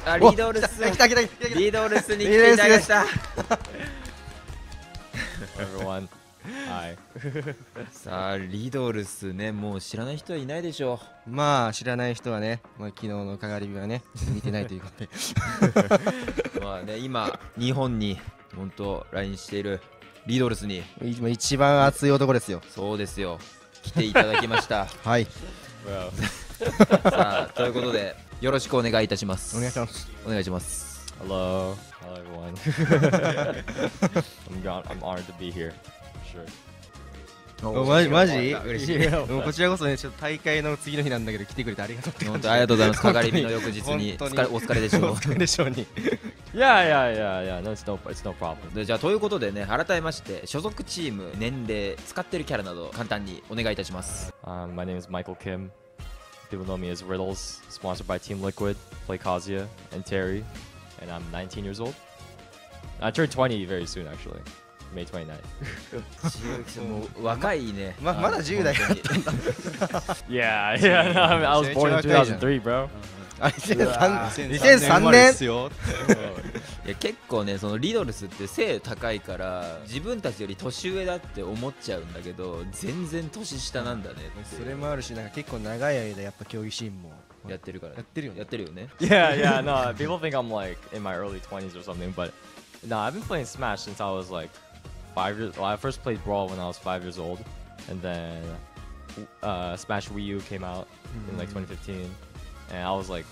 あ、リドルス。来た来た来た来た。リドルスに来ていただきました。Everyone. Hi. さあ、リドルスね、もう知らない人はいないでしょまあ知らない人はね、まあ、昨日のかがり火はね見てないということでまあね、今日本に本当来日しているリドルスに今一番熱い男ですよ。そうですよ、来ていただきましたはい、さあ、ということでよろしくお願いいたします。お願いします。お願いします。 Hello. Hello, everyone. I'm honored to be here. Sure. マジ嬉しい。もうこちらこそね、ちょっと大会の次の日なんだけど来てくれてありがとうって感じ。本当ありがとうございます。かがり火の翌日にお疲れでしょう。お疲れでしょうに。Yeah. No, it's no problem. で、じゃあということでね、改めまして所属チーム、年齢、使ってるキャラなど簡単にお願いいたします。My name is Michael Kim. People know me as Riddles. Sponsored by Team Liquid. Play Kazuya and Terry, and I'm 19 years old. I turn 20 very soon, actually. May 29th. もう若いね。まだ10代だったんだ。Yeah. No, I was born in 2003, bro. 2003年。いや、結構ね、そのリドルスって背高いから自分たちより年上だって思っちゃうんだけど、全然年下なんだねって。それもあるし、なんか結構長い間やっぱ競技シーンもやってるから。やってるよね。やってるよね。Yeah. No, people think I'm like in my early 20s or something, but no, I've been playing Smash since I was like 5 years. Well, I first played Brawl when I was 5 years old, and then Smash Wii U came out in like 2015, and I was like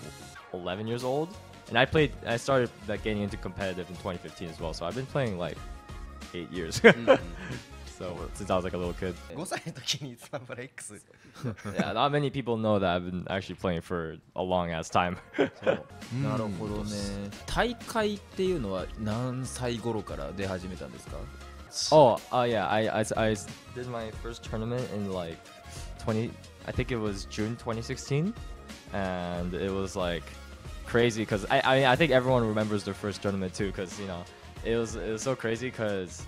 11 years old. And I started like getting into competitive in 2015 as well. So I've been playing like 8 years. So since I was like a little kid. 5歳の時にスマブラ X。Yeah, not many people know that I've been actually playing for a long ass time. なるほどね。大会っていうのは何歳頃から出始めたんですか？ Yeah, I did my first tournament in like I think it was June 2016, and it was like crazy because I think everyone remembers their first tournament too, because you know it was so crazy because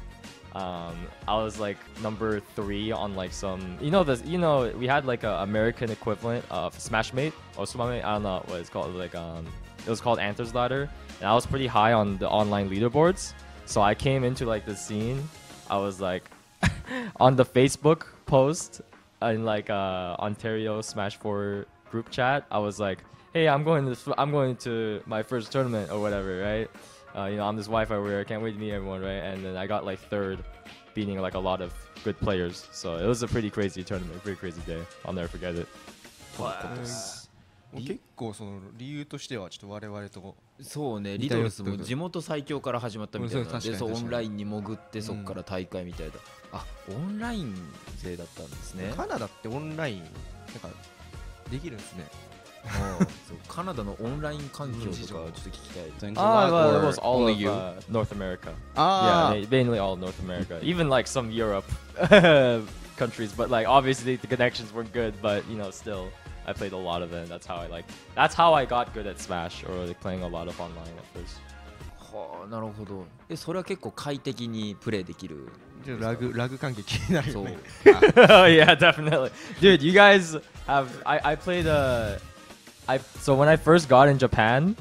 I was like number 3 on like some we had like a American equivalent of Smashmate or Sumamate, I don't know what it's called, like it was called Anthers Ladder, and I was pretty high on the online leaderboards. So I came into like the scene. I was like on the Facebook post in like Ontario Smash 4 group chat. I was like, hey, I'm going to my first tournament or whatever, right? I'm this Wi-Fi warrior. I can't wait to meet everyone, right? And then I got like 3rd, beating like a lot of good players. So it was a pretty crazy tournament, pretty crazy day. I'll never forget it. 結構その理由としてはちょっと我々とそうね、リドルスも地元最強から始まったみたいな。で、そうオンラインに潜ってそこから大会みたいだ。あ、オンライン勢だったんですね。カナダってオンラインなんかできるんですね。そうカナダのオンライン環境とかちょっと聞きたい。Well, it was all of North America. Yeah, mainly all North America. Even like some Europe countries, but like obviously the connections weren't good. But still, I played a lot of it. That's how I got good at Smash, or like playing a lot of online at first. はあ、なるほど。それは結構快適にプレイできる。ラグ関係気になるよね。Yeah, definitely, dude. You guys have I played so when I first got in Japan,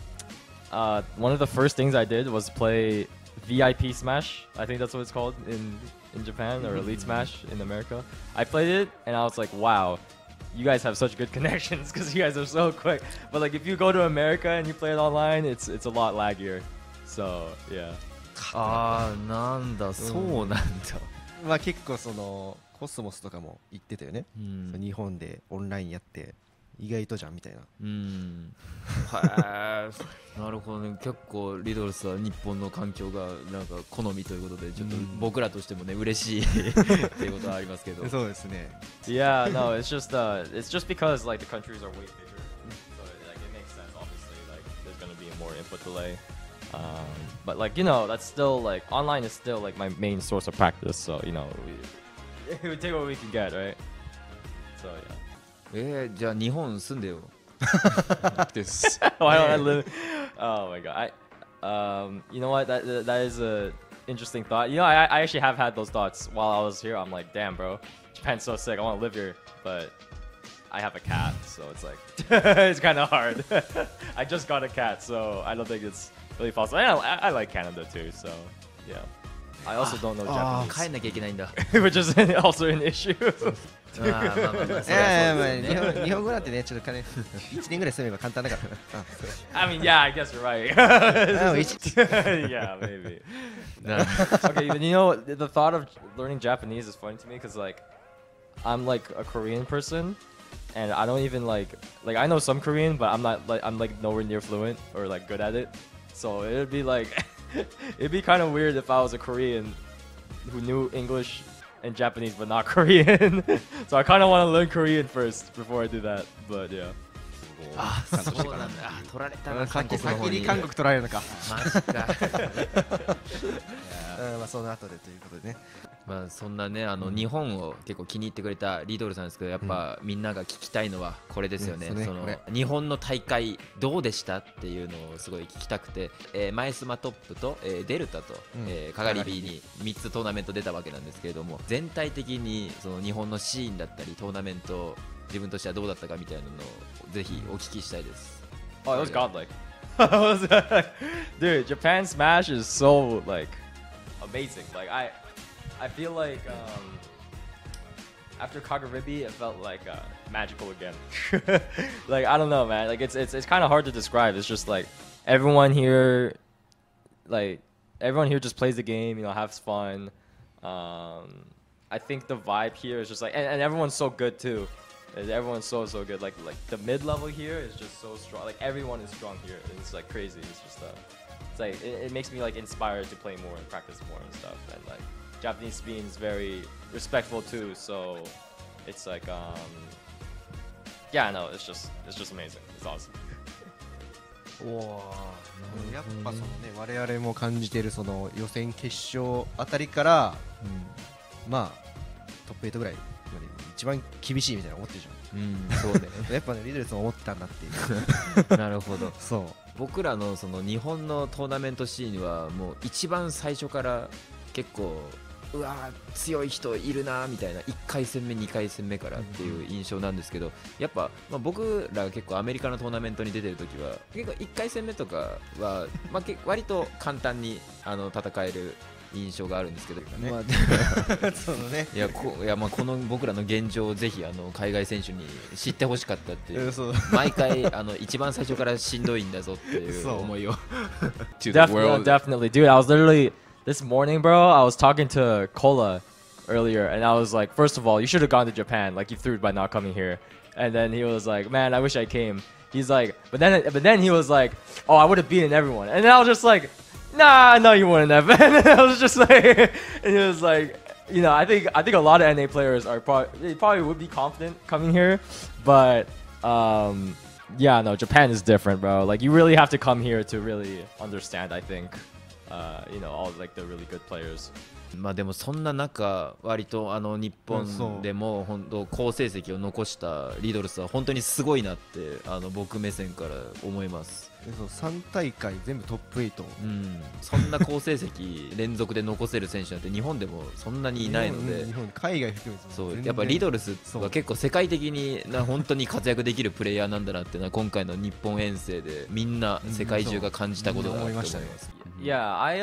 one of the first things I did was play VIP Smash. I think that's what it's called in Japan, or Elite Smash in America. I played it and I was like, wow, you guys have such good connections because you guys are so quick. But like if you go to America and you play it online, it's a lot laggier. So yeah. ああ、なんだ、そうなんだ。まあ結構そのコスモスとかも言ってたよね。日本でオンラインやって意外とじゃんみたいな。はい。なるほどね。結構リドルスは日本の環境がなんか好みということで、ちょっと僕らとしてもね嬉しいっていうことはありますけど。そうですね。Yeah, no, it's just because like the countries are way bigger, so like it makes sense. Obviously, like there's gonna be more input delay. But like that's still like online is still like my main source of practice. So we take what we can get, right? So yeah. じゃあ日本住んでよ。Why don't I live? Oh my god. You know what? That is a interesting thought. I actually have had those thoughts while I was here. I'm like, damn, bro, Japan's so sick. I want to live here, but I have a cat, so it's like it's kind of hard. I just got a cat, so I don't think it's really possible. I like Canada too, so yeah. I also don't know 帰んなきゃいけないんだ Japanese, which is also an issue. まあまあまあまあそりゃそうですね日本語なんてねちょっと1年ぐらい住めば簡単だから I mean, yeah, I guess you're right. Yeah, maybe. Okay, but you know, the thought of learning Japanese is funny to me because like I'm like a Korean person, and I don't even like I know some Korean, but I'm like nowhere near fluent or like good at it. So it'd be like it'd be kind of weird if I was a Korean who knew English and Japanese but not Korean. So I kind of want to learn Korean first before I do that. But yeah. あそうなんだあ取られたな韓国の方に先に韓国取られるのかマジかまあその後でということでねまあそんなね日本を結構気に入ってくれたリドルさんですけどやっぱみんなが聞きたいのはこれですよね、その日本の大会どうでしたっていうのをすごい聞きたくて、マイスマトップと、デルタと、カガリビに3つトーナメント出たわけなんですけれども全体的にその日本のシーンだったりトーナメント自分としてはどうだったかみたいなのをぜひお聞きしたいです。Oh, it was godlike. Dude, Japan Smash is so like amazing. Like I feel like after Kagaribi, it felt like magical again. Like I don't know, man. Like it's kind of hard to describe. It's just like everyone here just plays the game, you know, has fun. I think the vibe here is just like, and everyone's so good too. Everyone's so good. Like the mid level here is just so strong. Like everyone is strong here. It's like crazy. It's just it's like it makes me like inspired to play more and practice more and stuff. And like Japanese being is very respectful too. So it's like yeah, no, it's just amazing. It's awesome. やっぱそのね我々も感じているその予選決勝あたりから、まあトップ8ぐらいまで一番厳しいみたいな思ってるじゃん。そうね。やっぱねリドルスも思ってたんだっていう。なるほど。そう。僕らのその日本のトーナメントシーンはもう一番最初から結構うわ強い人いるなみたいな1回戦目2回戦目からっていう印象なんですけどやっぱ、僕ら結構アメリカのトーナメントに出てる時は結構1回戦目とかは、割と簡単に戦える印象があるんですけど、そうね。いやこの僕らの現状をぜひ海外選手に知ってほしかったっていう毎回一番最初からしんどいんだぞっていう思いをDefinitely, dude. I was literally this morning, bro. I was talking to Kola earlier, and I was like, first of all, you should have gone to Japan. Like you threw it by not coming here. And then he was like, man, I wish I came. He's like, but then he was like, oh, I would have beaten everyone. And then I was just like, nah, no, you wouldn't have. And I was just like, and he was like, you know, I think a lot of NA players are probably would be confident coming here, but yeah, no, Japan is different, bro. Like you really have to come here to really understand. I think, you know, all like the really good players. でもそんな中割と日本でも本当好成績を残したリドルスは本当にすごいなって僕目線から思います。3大会全部トップ8、そんな好成績連続で残せる選手なんて日本でもそんなにいないので、海外含めてそうやっぱリドルスは結構世界的に本当に活躍できるプレイヤーなんだなっていうのは今回の日本遠征でみんな世界中が感じたことだと思います。Yeah, I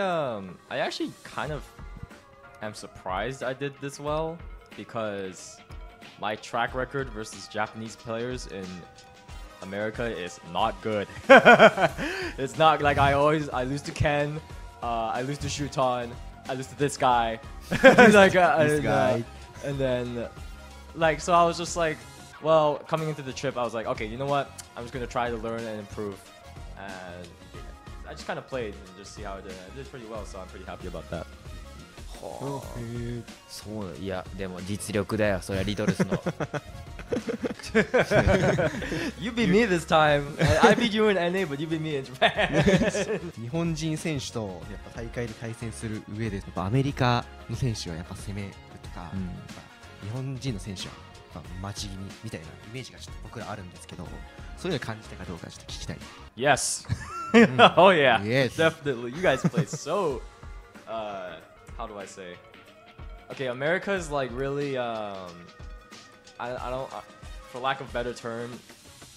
actually kind of am surprised I did this well because my track record versus Japanese players in America is not good. It's not like I lose to Ken, I lose to Shuton, I lose to this guy, like this guy, and then like so I was just like, well, coming into the trip I was like, okay, you know what? I'm just gonna try to learn and improve, and I just kind of played and just see how I did. I did pretty well, so I'm pretty happy about that. そういやでも実力だよそれはリドルスのYou beat me this time. I beat you in NA, but you beat me in Japan. 日本人選手とやっぱ大会で対戦する上でやっぱアメリカの選手はやっぱ攻めるとか、日本人の選手はやっぱ待ち気味みたいなイメージがちょっと僕らあるんですけどそういうのを感じたかどうかちょっと聞きたい。Yes. Oh yeah. Yes. Definitely. You guys played so how do I say? Okay, America is like really I don't for lack of better term,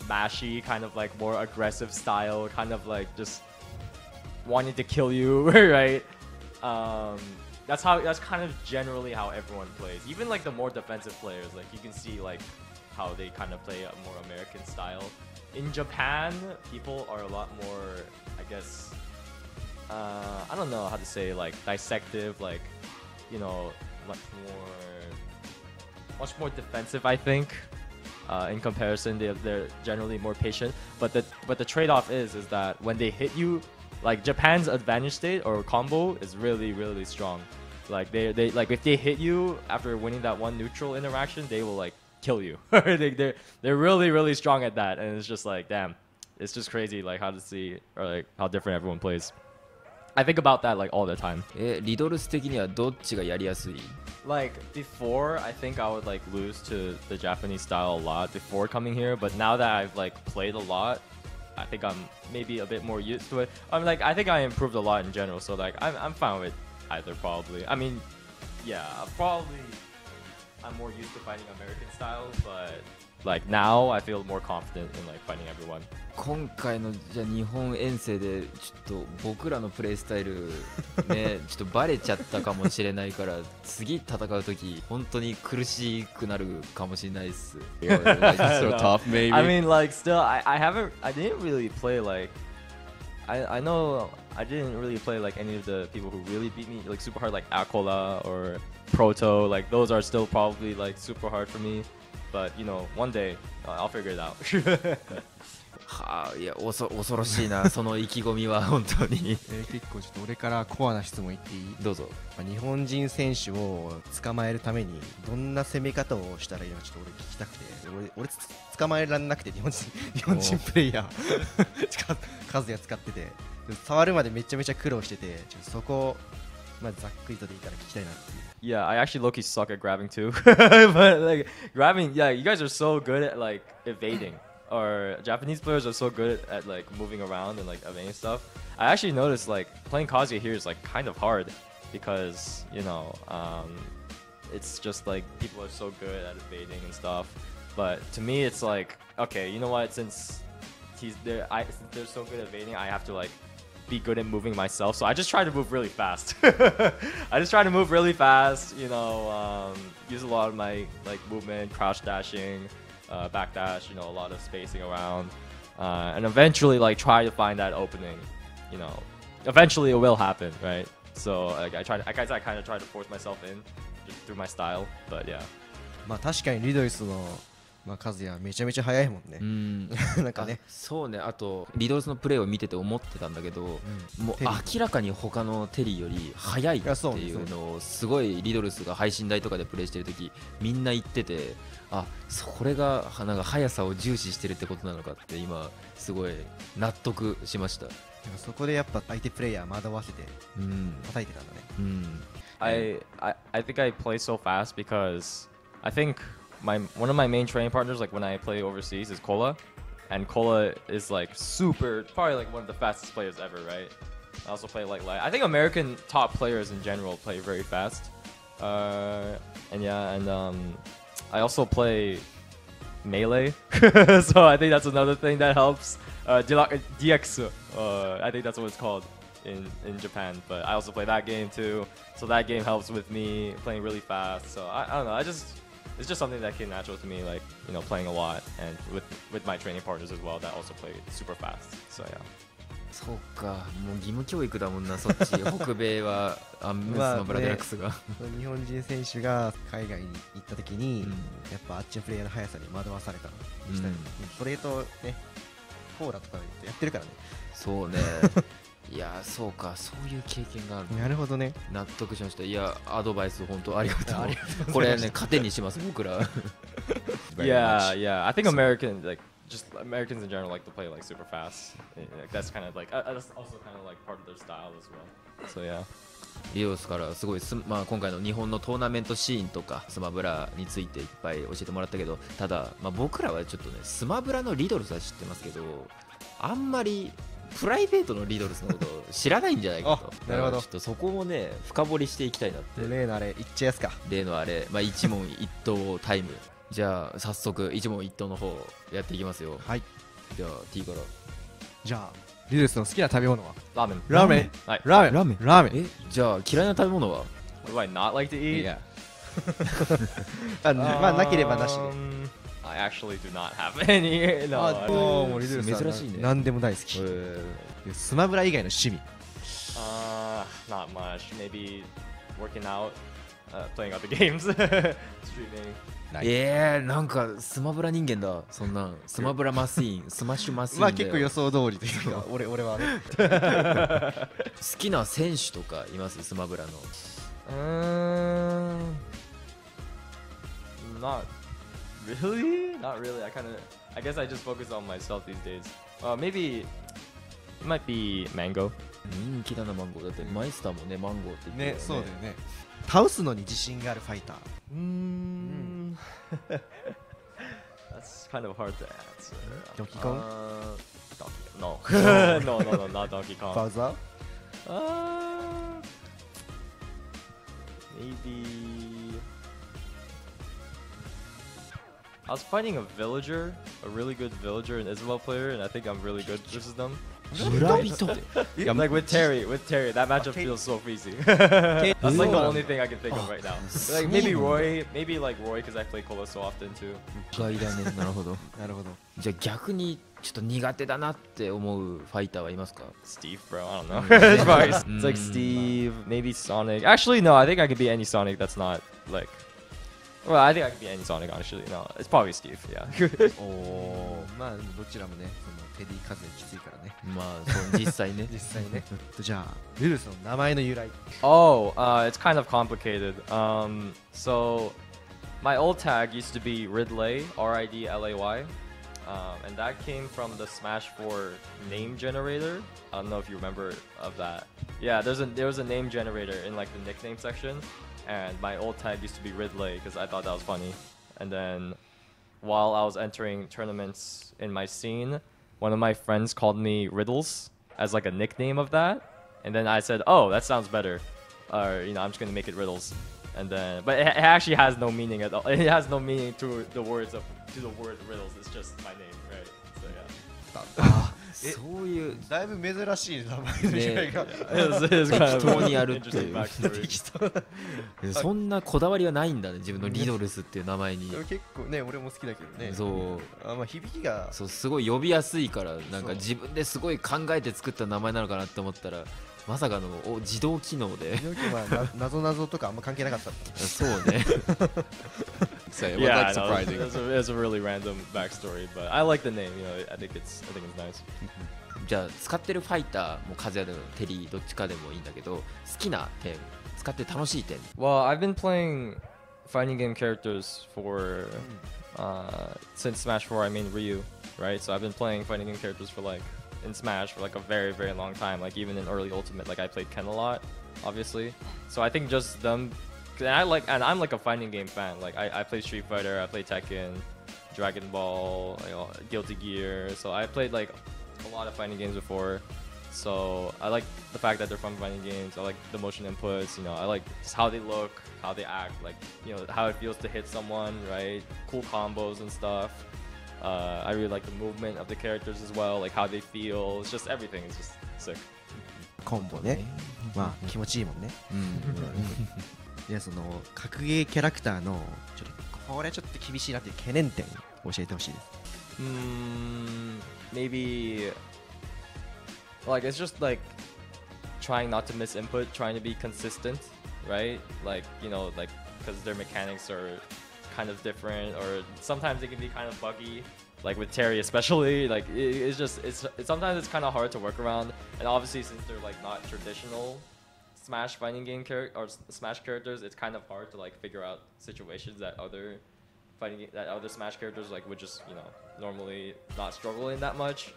mashy, kind of like more aggressive style, kind of like just wanting to kill you, right? That's kind of generally how everyone plays. Even like the more defensive players, like you can see like how they kind of play a more American style. In Japan, people are a lot more, I guess, I don't know how to say, like dissective, like, you know, much more defensive, I think. In comparison, they're generally more patient. But the trade-off is that when they hit you, like Japan's advantage state or combo is really, really strong. Like they like if they hit you after winning that one neutral interaction, they will like kill you. They're really, really strong at that, and it's just like, damn, it's just crazy like how to see or like how different everyone plays. I think about that like all the time. リドルス的にはどっちがやりやすい？ Like before, I think I would like lose to the Japanese style a lot before coming here, but now that I've like played a lot, I think I'm maybe a bit more used to it. I'm like, I think I improved a lot in general, so like I'm fine with either probably. I mean, yeah, probably I'm more used to fighting American style, but like now I feel more confident in like fighting everyone. 今回のじゃあ日本遠征でちょっと僕らのプレイスタイルねちょっとバレちゃったかもしれないから次戦う時本当に苦しくなるかもしれないです。So tough, maybe. I mean, like still, I didn't really play like, I know I didn't really play like any of the people who really beat me like super hard, like Akola or Proto. Like those are still probably like super hard for me. But you know, one day I'll figure it out. はあ、いや恐ろしいなその意気込みは本当に結構ちょっと俺からコアな質問言っていい？どうぞ。日本人選手を捕まえるためにどんな攻め方をしたらいいのかちょっと俺聞きたくて、俺捕まえられなくて日本人プレイヤー数や使ってて触るまでめちゃめちゃ苦労してて、ちょっとそこをまあざっくりとでいいから聞きたいなっていう。Yeah, I actually low-key suck at grabbing too. But like grabbing, yeah, you guys are so good at like evading. Or Japanese players are so good at like moving around and like evading stuff. I actually noticed like playing Kazuya here is like kind of hard because you know it's just like people are so good at evading and stuff. But to me, it's like okay, you know what? Since they're so good at evading, I have to like be good at moving myself. So I just try to move really fast. I just try to move really fast. You know, use a lot of my like movement, crouch dashing. Backdash, you know, a lot of spacing around, and eventually like try to find that opening. You know, eventually it will happen, right? So like I kind of try to force myself in just through my style, but yeah. まあ確かにリドリスのまあカズヤめちゃめちゃ速いもんね。なんかね。そうね。あとリドルスのプレーを見てて思ってたんだけど、もう明らかに他のテリーより速いっていうのをすごいリドルスが配信台とかでプレイしてる時みんな言ってて、あ、これがなんか速さを重視してるってことなのかって今すごい納得しました。そこでやっぱ相手プレイヤー惑わせて叩いてたんだね。I think I play so fast because I think one of my main training partners, like when I play overseas, is Kola, and Kola is like probably like one of the fastest players ever, right? I also play like light. I think American top players in general play very fast, and yeah, and I also play melee, so I think that's another thing that helps. DX, I think that's what it's called in Japan, but I also play that game too, so that game helps with me playing really fast. So I don't know, it's just something that came natural to me, like, you know, playing a lot and with my training partners as well that also play super fast. So yeah. そうか、もう義務教育だもんな、そっち北米はスマブラデラックスが、日本人選手が海外に行った時に、やっぱあっちのプレイヤーの速さに惑わされたりしたり、それとね、コーラとかやってるからね。そうね。いやそうか、そういう経験がある。なるほどね。納得しました。いや、アドバイス本当ありがとう。これね、糧にします僕ら。Yeah, I think Americans in general like to play like super fast. That's kind of like that's also kind of like part of their style as well. So yeah. リドルスからすごいまあ、今回の日本のトーナメントシーンとかスマブラについていっぱい教えてもらったけど、ただ、まあ、僕らはちょっとねスマブラのリドルスは知ってますけど、あんまりプライベートのリドルスのことを知らないんじゃないかと。なるほど。ちょっとそこもね深掘りしていきたいなって。例のあれ言っちゃいますか。例のあれ、まあ、一問一答タイム。じゃあ早速一問一答の方やっていきますよ。はい。じゃあ T から。じゃあリルスの好きな食べ物は？ラーメン。ラーメン。はい。ラーメン。ラーメン。じゃあ嫌いな食べ物は？ What do I not like to eat? いや。まあなければなしで。I actually do not have any. No. もうリルスさん珍しいね。何でも大好き。スマブラ以外の趣味。Not much. Maybe working out, playing other games, streaming. なんかスマブラ人間だ。そんなんスマブラマシーン、スマッシュマシーン。まあ結構予想通りというか、俺はね。好きな選手とかいます？スマブラの。Not really. Not really. I guess I just focus on myself these days. Maybe it might be Mango. 人気だなマンゴー。だってマイスターもねマンゴーって言ってね、そうだよね。倒すのに自信があるファイター。That's kind of hard to answer. Donkey Kong? No. No, not Donkey Kong. バウザー？ Maybe I was fighting a villager, a really good villager, an Isabel player, and I think I'm really good versus them. Yeah, like with Terry, that matchup feels so easy. That's like the only thing I can think of right now. Like maybe Roy because I play Cola so often too. 意外だね。なるほど。なるほど。じゃあ逆にちょっと苦手だなって思うファイターはいますか？ Steve, bro, I don't know. It's probably it's like Steve, maybe Sonic. Actually, no, I think I could be any Sonic that's not like. Well, I think I could be any Sonic, honestly. No, it's probably Steve, yeah. まあどちらもね、そのテディ風きついからね。まあそう実際ね。実際ね。じゃあリルスの名前の由来。Oh, it's kind of complicated. So my old tag used to be Ridley, R-I-D-L-A-Y. And that came from the Smash 4 name generator. I don't know if you remember of that. Yeah, there was a name generator in like the nickname section, and my old tag used to be Ridley because I thought that was funny. And then while I was entering tournaments in my scene, one of my friends called me Riddles as like a nickname of that, and then I said, "Oh, that sounds better," or I'm just gonna make it Riddles. And then, but it actually has no meaning at all. It has no meaning to the word Riddles. It's just my name, right? So yeah. そういうだいぶ珍しい名前の由来が。適当にやるっていう。 Backstory. そんなこだわりはないんだね、自分のリドルスっていう名前に。結構ね、俺も好きだけどね。そう。まあ響きがそう、すごい呼びやすいから、なんか自分ですごい考えて作った名前なのかなって思ったら、まさかの自動機能で。謎とかあんま関係なかった。そうね。So it was like surprising. It's a really random backstory, but I like the name. I think it's nice. じゃあ使ってるファイターもカズヤでもテリーどっちかでもいいんだけど、好きな点、使って楽しい点。Well, I've been playing fighting game characters for since Smash 4. I mean Ryu, right? So I've been playing fighting game characters for like in Smash for like a very, very long time. Like even in early Ultimate, like I played Ken a lot, obviously. So I think just them, and I'm like a fighting game fan. Like I play Street Fighter, I play Tekken, Dragon Ball, Guilty Gear. So I played like a lot of fighting games before. So I like the fact that they're fun fighting games. I like the motion inputs. I like just how they look, how they act. Like how it feels to hit someone, right? Cool combos and stuff. I really like the movement of the characters as well, like how they feel. It's just everything. It's just sick. コンボね。まあ気持ちいいもんね。いやその格ゲーキャラクターのこれちょっと厳しいなっていう懸念点を教えてほしいです。Maybe like it's just like trying not to miss input, trying to be consistent, right? Like like because their mechanics are kind of different, or sometimes it can be kind of buggy, like with Terry especially. Like it's sometimes it's kind of hard to work around, and obviously since they're like not traditional Smash fighting game or Smash characters, it's kind of hard to like figure out situations that other Smash characters like would just normally not struggle in that much.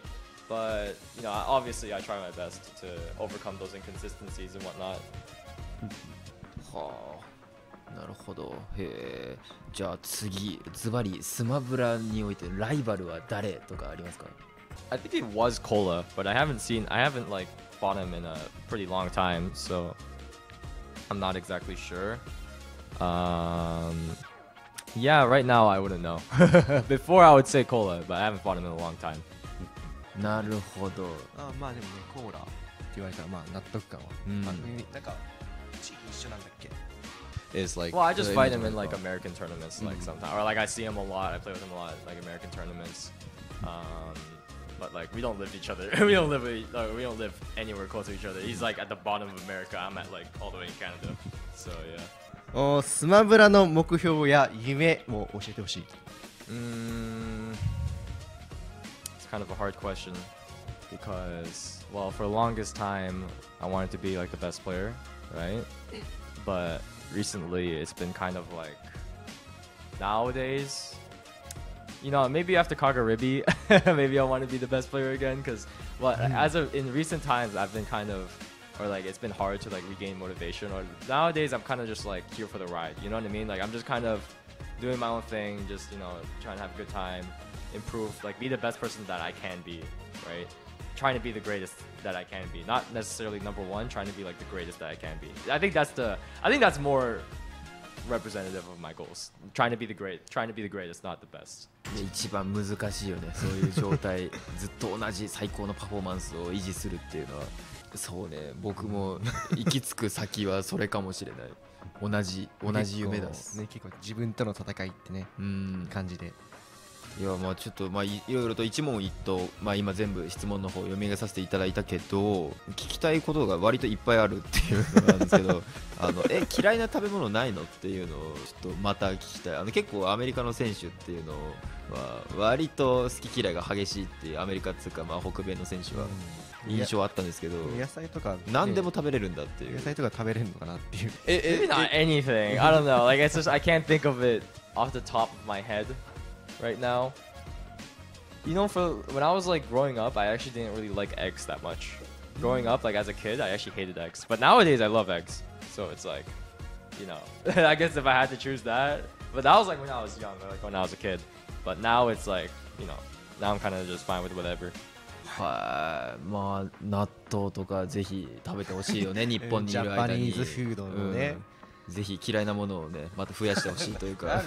But obviously I try my best to overcome those inconsistencies and whatnot. はあ、なるほど。へえ。じゃあ次、ズバリスマブラにおいてライバルは誰とかありますか？ I think it was Cola, but I haven't like fought him in a pretty long time, so I'm not exactly sure. Yeah, right now I wouldn't know. Before I would say Cola, but I haven't fought him in a long time. なるほど。まあでもねコーラって言われたらまあ納得感は、なんか地域一緒なんだっけ Is like, well, I just fight him in like American tournaments, like sometimes, or like I see him a lot. I play with him a lot, like American tournaments. But like we don't live each other. we don't live anywhere close to each other. He's like at the bottom of America. I'm at like all the way in Canada. So yeah. スマブラの目標や夢を教えてほしい。It's kind of a hard question because, well, for the longest time, I wanted to be like the best player, right? But recently, it's been kind of like nowadays, you know, maybe after Kagaribi, maybe I want to be the best player again. Because, well, in recent times, I've been kind of, or like it's been hard to like regain motivation. Or nowadays, I'm kind of just like here for the ride. You know what I mean? Like I'm just kind of doing my own thing, just trying to have a good time, improve, like be the best person that I can be, right? Trying to be the greatest that I can be, not necessarily number one. Trying to be like the greatest that I can be. I think that's more representative of my goals. Trying to be the greatest, not the best. 一番難しいよね。そういう状態、ずっと同じ最高のパフォーマンスを維持するっていうのは、そうね。僕も行き着く先はそれかもしれない。同じ夢だす。結構自分との戦いってね、感じで。いやまあちょっといろいろと一問一答、今全部質問の方読み上げさせていただいたけど、聞きたいことが割といっぱいあるっていうのなんですけど嫌いな食べ物ないのっていうのをちょっとまた聞きたい。結構アメリカの選手っていうのは割と好き嫌いが激しいっていう、アメリカっていうか北米の選手は印象あったんですけど、野菜とか何でも食べれるんだっていう。野菜とか食べれるのかなっていう。Maybe not anything. I don't know. Like it's just I can't think of it off the top of my head right now. You know, for when I was like growing up, I actually didn't really like eggs that much. Growing up, like as a kid, I actually hated eggs. But nowadays, I love eggs. So it's like, I guess if I had to choose that. But that was like when I was young, like when I was a kid. But now it's like, now I'm kind of just fine with whatever. はい、まあ納豆とかぜひ食べてほしいよね。日本にいる間に。ジャパニーズフードのね。ぜひ嫌いなものをねまた増やしてほしいというか。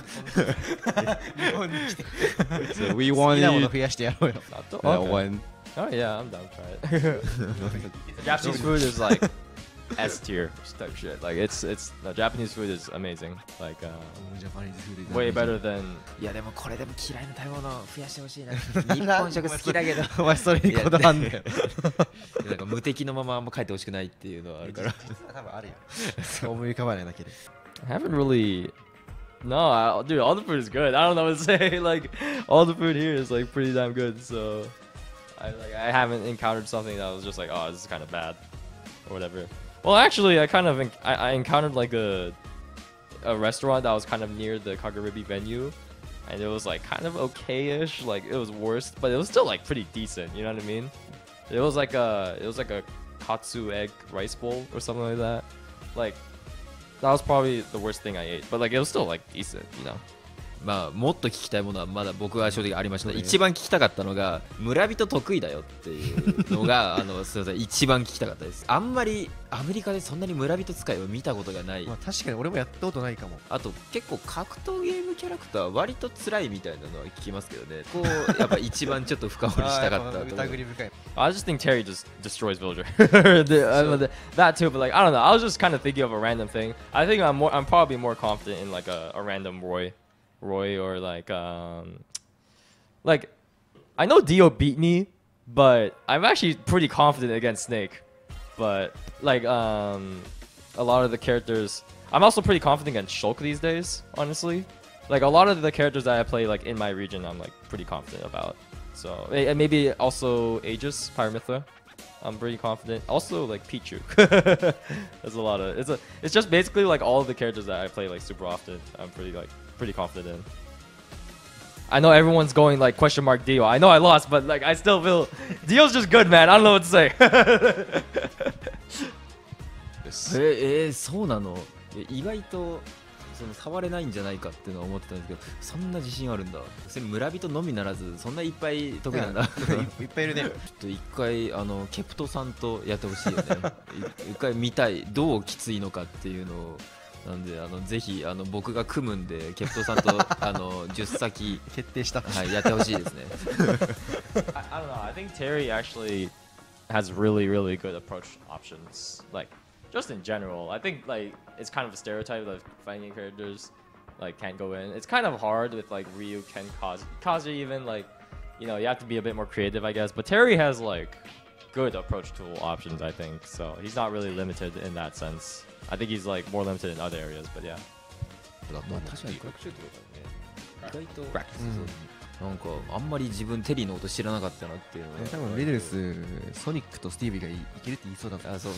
日本に来て。So we 好きなもの増やしてやろうよ。One. Oh yeah, I'm down for it. Japanese food is like S tier type shit. Like no, Japanese food is amazing. Like way better than. いやでもこれでも嫌いな食べ物を増やしてほしいな。日本食好きだけど。お前それにこだわんだよ。なんか無敵のままあんま帰ってほしくないっていうのはあるから。多分あるよ。思い浮かばないだけで。I haven't really. No, dude, all the food is good. I don't know what to say. Like all the food here is like pretty damn good. So I haven't encountered something that was just like, oh, this is kind of bad or whatever. Well, actually, I encountered like a restaurant that was kind of near the Kagaribi venue, and it was like kind of okay-ish. Like it was worse, but it was still like pretty decent. You know what I mean? It was like a katsu egg rice bowl or something like that. Like that was probably the worst thing I ate, but like it was still like decent, you know. まあもっと聞きたいものはまだ僕は正直ありましたね。一番聞きたかったのが村人得意だよっていうのがすみません一番聞きたかったです。あんまりアメリカでそんなに村人使いを見たことがない。確かに俺もやったことないかも。あと結構格闘ゲームキャラクターは割と辛いみたいなのは聞きますけどね。こうやっぱ一番ちょっと深掘りしたかったと。疑り深い。I just think Terry just destroys Villager. That too, but like I don't know. I was just kind of thinking of a random thing. I think I'm probably more confident in like a random Roy or like I know Dio beat me, but I'm actually pretty confident against Snake. But like a lot of the characters, I'm also pretty confident against Shulk these days, honestly. Like a lot of the characters that I play like in my region, I'm like pretty confident about. So and maybe also Aegis, Pyramithra. I'm pretty confident. Also like Pichu. There's a lot of it's just basically like all of the characters that I play like super often. I'm pretty confident in. I know everyone's going like question mark Dio. I know I lost, but like I still feel Dio's just good, man. I don't know what to say. そうなの。意外と触れないんじゃないかっていうのは思ってたんですけど、そんな自信あるんだ。村人のみならずそんないっぱい得意なんだ。いっぱいいるね。ちょっと一回ケプトさんとやってほしいよね。一回見たい。どうきついのかっていうのをなんでぜひ僕が組むんでケプトさんと10先決定した。はい、やってほしいですね。I don't know. I think Terry actually has really, really good approach options. Like, just in general, I think like it's kind of a stereotype that fighting game characters like can't go in. It's kind of hard with like Ryu, Ken, Kazuya even like, you know, you have to be a bit more creative, I guess. But Terry has like good approach tool options, I think. So he's not really limited in that sense. I think he's like more limited in other areas, but yeah. まあ確かにクラックシュートとかね、意外となんかあんまり自分テリーのこと知らなかったなっていうのは。多分リドルスソニックとスティービーがいけるって言いそうだった。あ、そう。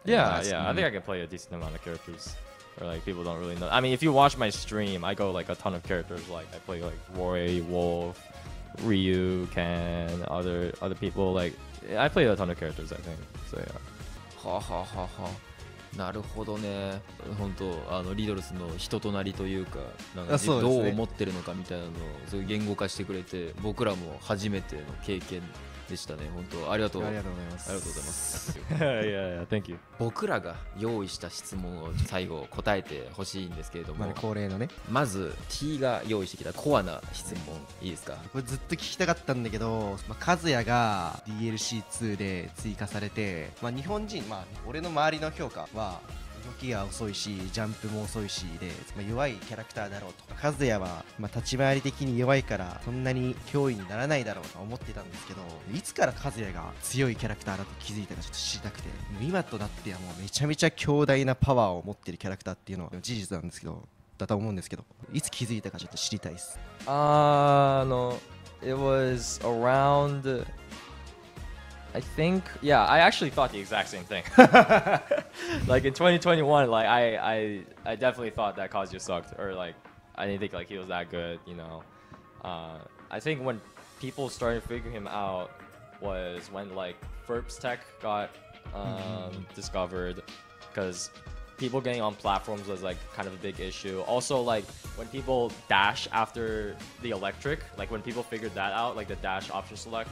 Yeah, yeah. I think I can play a decent amount of characters. Or like people don't really know. I mean, if you watch my stream, I go like a ton of characters. Like I play like Roy, Wolf, Ryu, Ken, other people. Like I play a ton of characters, I think. So yeah. はあはあはあはあ、なるほどね。本当リドルスの人となりというか、なんかどう思ってるのかみたいなのをそういう言語化してくれて、僕らも初めての経験でしたね。本当ありがとう。ありがとうございます。ありがとうございます。yeah, thank you. 僕らが用意した質問を最後答えてほしいんですけれども、恒例のね。まず T が用意してきたコアな質問いいですか？これずっと聞きたかったんだけど、カズヤが DLC2 で追加されて、日本人、俺の周りの評価は動きが遅いしジャンプも遅いしで、弱いキャラクターだろうと。カズヤは、立ち回り的に弱いからそんなに脅威にならないだろうと思ってたんですけど、いつからカズヤが強いキャラクターだと気づいたかちょっと知りたくて、今となってはもうめちゃめちゃ強大なパワーを持ってるキャラクターっていうのは事実なんですけど、だと思うんですけど、いつ気づいたかちょっと知りたいです。No, it was around. I think, yeah, I actually thought the exact same thing. Like in 2021, like I definitely thought that Kazuya sucked, or like I didn't think like he was that good, you know. I think when people started figuring him out was when like Ferps Tech got discovered, because people getting on platforms was like kind of a big issue. Also, like when people dash after the electric, like when people figured that out, like the dash option select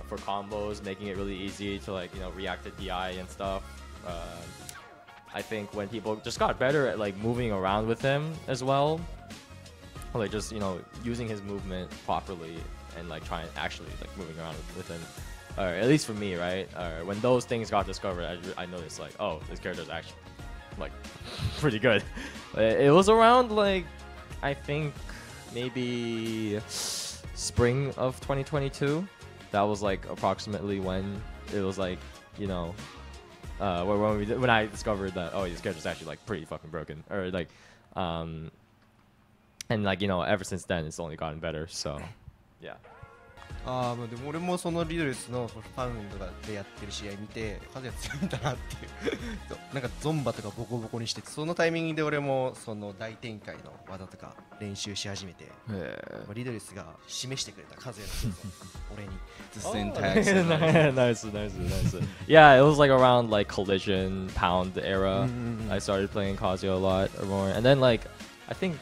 for combos, making it really easy to like, you know, react to DI and stuff. I think when people just got better at like moving around with him as well, like just, you know, using his movement properly and like trying actually like moving around with him, or at least for me, right? When those things got discovered, I noticed like, oh, this character is actually like pretty good. It was around like, I think maybe spring of 2022. That was like approximately when it was like, you know, when I discovered that, oh, this character's actually like pretty fucking broken, or like, and like, you know, ever since then it's only gotten better. So, yeah. でも俺もそのリドルスのファンとかでやってる試合見て、カズヤ強いんだなっていうなんかゾンバとかボコボコにして、そのタイミングで俺もその大展開の技とか練習し始めて、リドルスが示してくれたカズヤの俺に実践体験。Nice. Yeah, it was like around like Collision Pound era. I started playing Kazuya a lot more, and then like I think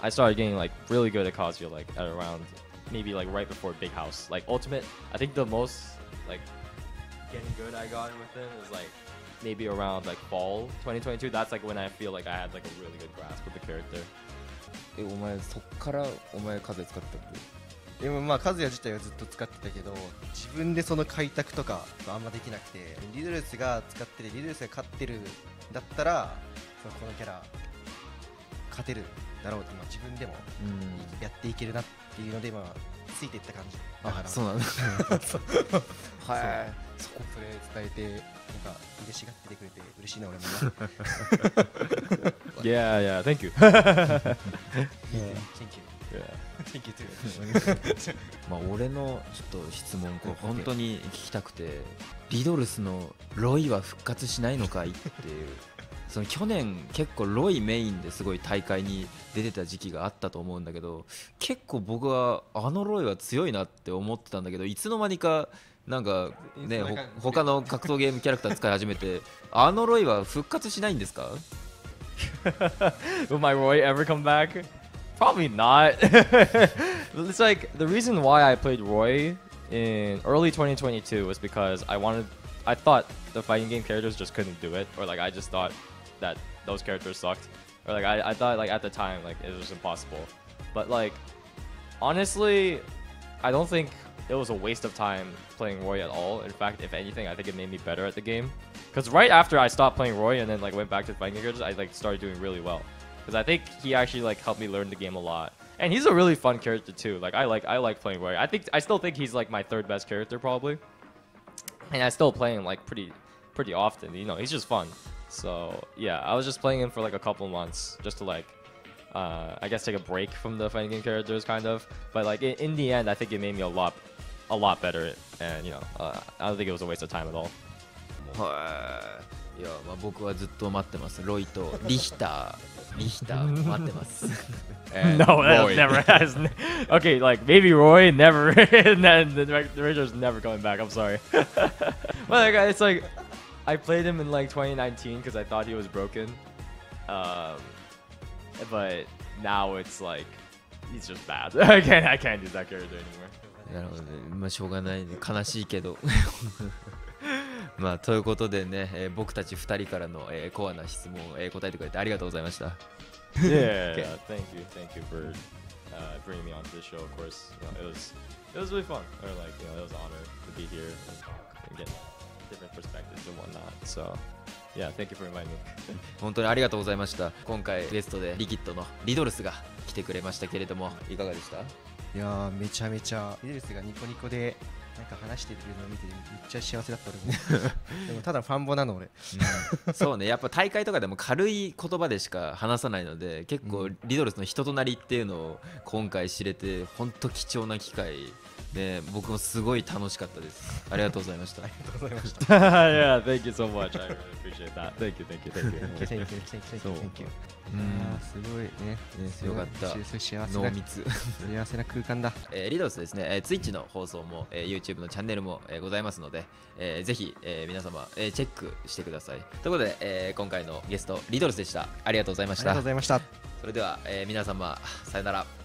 I started getting like really good at Kazuya like at around maybe like right before Big House. Like Ultimate, I think the most like getting good I got with him is like maybe around like fall 2022. That's like when I feel like I had like a really good grasp of the character. お前そっからお前風使ったっけ？でもカズヤ自体はずっと使ってたけど、自分でその開拓とかあんまできなくて、リドルスが使ってる、リドルスが勝ってるんだったらこのキャラ勝てるだろうって、自分でもやっていけるなっていうのでついていった感じだから。そうなんだ。はい。そこそれ伝えてなんか嬉しがっててくれて嬉しいな俺も。Yeah, thank you. Thank you too. 俺のちょっと質問本当に聞きたくて、リドルスのロイは復活しないのかいっていう。その去年結構ロイメインですごい大会に出てた時期があったと思うんだけど、結構僕はロイは強いなって思ってたんだけど、いつの間にかなんかね他の格闘ゲームキャラクター使い始めて、ロイは復活しないんですか？ Will my Roy ever come back? Probably not. It's like the reason why I played Roy in early 2022 was because I thought the fighting game characters just couldn't do it, or like I just thought that those characters sucked, or like I thought like at the time like it was impossible, but like honestly, I don't think it was a waste of time playing Roy at all. In fact, if anything, I think it made me better at the game. Because right after I stopped playing Roy and then like went back to fighting characters, I like started doing really well. Because I think he actually like helped me learn the game a lot. And he's a really fun character too. Like I like playing Roy. I still think he's like my third best character probably. And I still play him like pretty often. You know, he's just fun. So yeah, I was just playing him for like a couple months just to like I guess take a break from the fighting game characters kind of. But like in the end, I think it made me a lot better. And you know, I don't think it was a waste of time at all. いや、まあ僕はずっと待ってます。ロイとリヒター待ってます。No, that never has. Okay, like maybe Roy never, and then the director's never coming back. I'm sorry. Well, like, it's like I played him in like 2019 because I thought he was broken, but now it's like he's just bad. I can't use that character anymore. なるほどね。まあしょうがないね。悲しいけど。まあということでね、僕たち2人からの、コアな質問を、答えてくれてありがとうございました。Yeah, thank you for bringing me onto the show. Of course, you know, it was really fun. Or like, you know, it was an honor to be here and get different perspectives and whatnot. So, yeah, thank you for inviting me. 本当にありがとうございました。今回ゲストでリキッドのリドルスが来てくれましたけれども、いかがでした？いやー、めちゃめちゃリドルスがニコニコでなんか話してるのを見てめっちゃ幸せだった俺もでもただファンボなの俺、そうね、やっぱ大会とかでも軽い言葉でしか話さないので結構リドルスの人となりっていうのを今回知れて本当貴重な機会で僕もすごい楽しかったです。ありがとうございました。ありがとうございました。Yeah, thank you so much. I really appreciate that. Thank you. Thank you. すごいね。よかった。濃密。幸せな空間だ。リドルスですね、Twitch の放送も、YouTube のチャンネルも、ございますので、ぜひ、皆様、チェックしてください。ということで、今回のゲストリドルスでした。ありがとうございました。ありがとうございました。それでは、皆様さよなら。